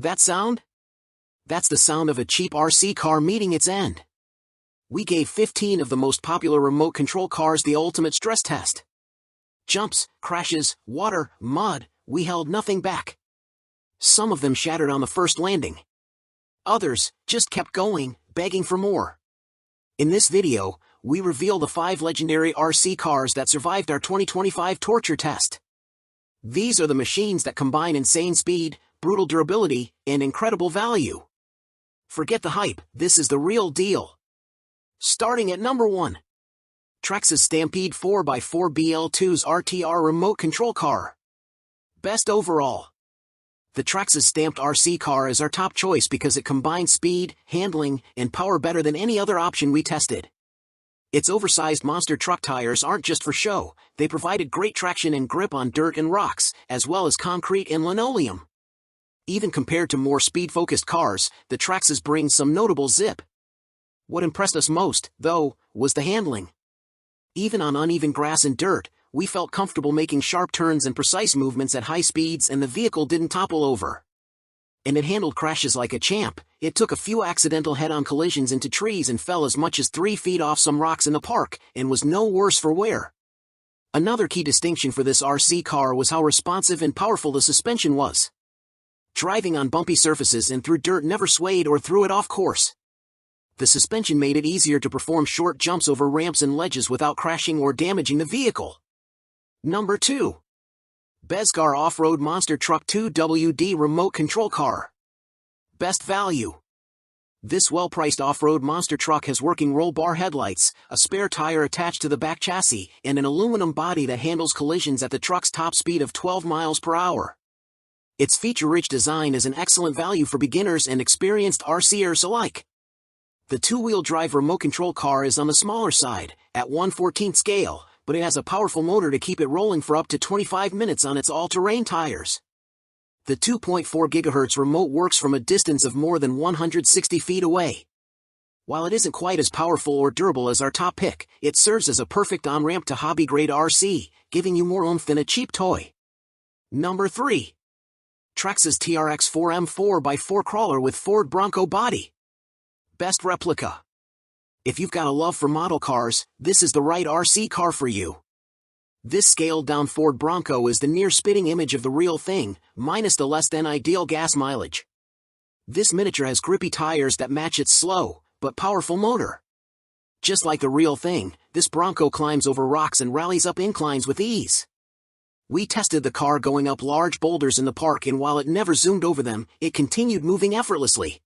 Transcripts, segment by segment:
That sound? That's the sound of a cheap RC car meeting its end. We gave 15 of the most popular remote control cars the ultimate stress test. Jumps, crashes, water, mud, we held nothing back. Some of them shattered on the first landing. Others just kept going, begging for more. In this video, we reveal the 5 legendary RC cars that survived our 2025 torture test. These are the machines that combine insane speed, brutal durability, and incredible value. Forget the hype, this is the real deal. Starting at number 1. Traxxas Stampede 4x4 BL2's RTR remote control car. Best overall. The Traxxas stamped RC car is our top choice because it combines speed, handling, and power better than any other option we tested. Its oversized monster truck tires aren't just for show, they provided great traction and grip on dirt and rocks, as well as concrete and linoleum. Even compared to more speed-focused cars, the Traxxas brings some notable zip. What impressed us most, though, was the handling. Even on uneven grass and dirt, we felt comfortable making sharp turns and precise movements at high speeds, and the vehicle didn't topple over. And it handled crashes like a champ. It took a few accidental head-on collisions into trees and fell as much as 3 feet off some rocks in the park, and was no worse for wear. Another key distinction for this RC car was how responsive and powerful the suspension was. Driving on bumpy surfaces and through dirt never swayed or threw it off course. The suspension made it easier to perform short jumps over ramps and ledges without crashing or damaging the vehicle. Number 2. Bezgar Off-Road Monster Truck 2WD Remote Control Car. Best value. This well-priced off-road monster truck has working roll bar headlights, a spare tire attached to the back chassis, and an aluminum body that handles collisions at the truck's top speed of 12 miles per hour. Its feature-rich design is an excellent value for beginners and experienced RCers alike. The two-wheel drive remote control car is on the smaller side, at 1/14 scale, but it has a powerful motor to keep it rolling for up to 25 minutes on its all-terrain tires. The 2.4 GHz remote works from a distance of more than 160 feet away. While it isn't quite as powerful or durable as our top pick, it serves as a perfect on-ramp to hobby-grade RC, giving you more oomph than a cheap toy. Number 3. Traxxas TRX 4M 4x4 crawler with Ford Bronco body. Best replica. If you've got a love for model cars, this is the right RC car for you. This scaled-down Ford Bronco is the near-spitting image of the real thing, minus the less-than-ideal gas mileage. This miniature has grippy tires that match its slow, but powerful motor. Just like the real thing, this Bronco climbs over rocks and rallies up inclines with ease. We tested the car going up large boulders in the park, and while it never zoomed over them, it continued moving effortlessly.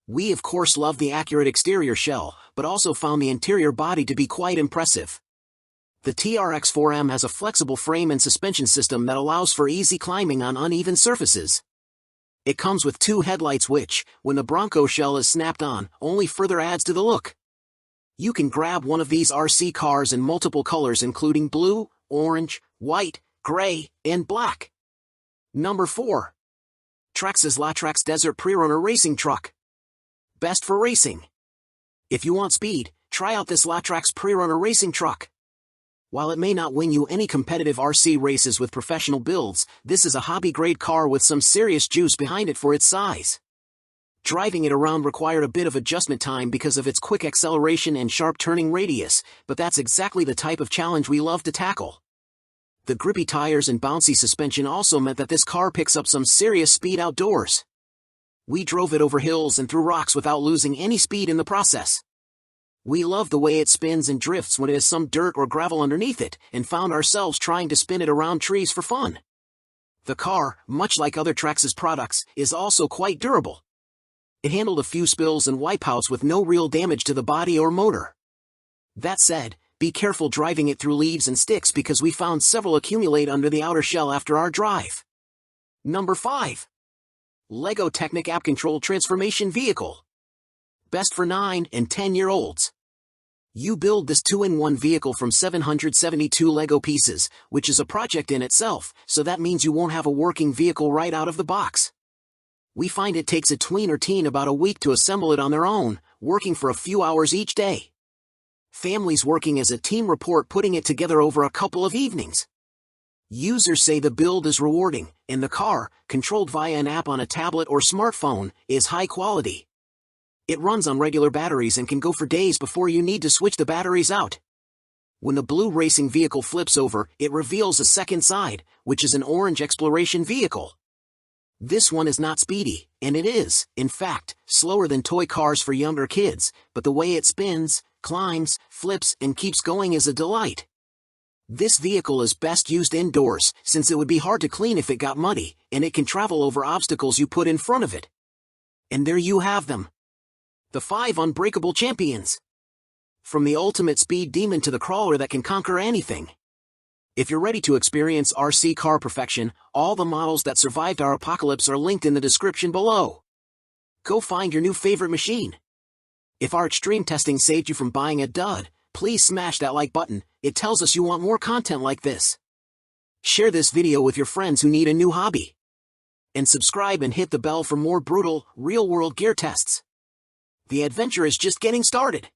We of course loved the accurate exterior shell, but also found the interior body to be quite impressive. The TRX 4M has a flexible frame and suspension system that allows for easy climbing on uneven surfaces. It comes with 2 headlights which, when the Bronco shell is snapped on, only further adds to the look. You can grab one of these RC cars in multiple colors including blue, orange, white, gray, and black. Number 4. Traxxas Latrax Desert Pre-Runner Racing Truck. Best for racing. If you want speed, try out this Latrax Pre-Runner Racing Truck. While it may not win you any competitive RC races with professional builds, this is a hobby-grade car with some serious juice behind it for its size. Driving it around required a bit of adjustment time because of its quick acceleration and sharp turning radius, but that's exactly the type of challenge we love to tackle. The grippy tires and bouncy suspension also meant that this car picks up some serious speed outdoors. We drove it over hills and through rocks without losing any speed in the process. We love the way it spins and drifts when it has some dirt or gravel underneath it, and found ourselves trying to spin it around trees for fun. The car, much like other Traxxas products, is also quite durable. It handled a few spills and wipeouts with no real damage to the body or motor. That said, be careful driving it through leaves and sticks because we found several accumulate under the outer shell after our drive. Number 5. LEGO Technic App Control Transformation Vehicle. Best for 9 and 10-year-olds. You build this 2-in-1 vehicle from 772 LEGO pieces, which is a project in itself, so that means you won't have a working vehicle right out of the box. We find it takes a tween or teen about a week to assemble it on their own, working for a few hours each day. Families working as a team report putting it together over a couple of evenings. Users say the build is rewarding, and the car, controlled via an app on a tablet or smartphone, is high quality. It runs on regular batteries and can go for days before you need to switch the batteries out. When the blue racing vehicle flips over, it reveals a second side, which is an orange exploration vehicle. This one is not speedy, and it is, in fact, slower than toy cars for younger kids, but the way it spins, climbs, flips, and keeps going is a delight. This vehicle is best used indoors, since it would be hard to clean if it got muddy, and it can travel over obstacles you put in front of it. And there you have them. The 5 unbreakable champions. From the ultimate speed demon to the crawler that can conquer anything. If you're ready to experience RC car perfection, all the models that survived our apocalypse are linked in the description below. Go find your new favorite machine. If our extreme testing saved you from buying a dud, please smash that like button. It tells us you want more content like this. Share this video with your friends who need a new hobby. And subscribe and hit the bell for more brutal, real-world gear tests. The adventure is just getting started.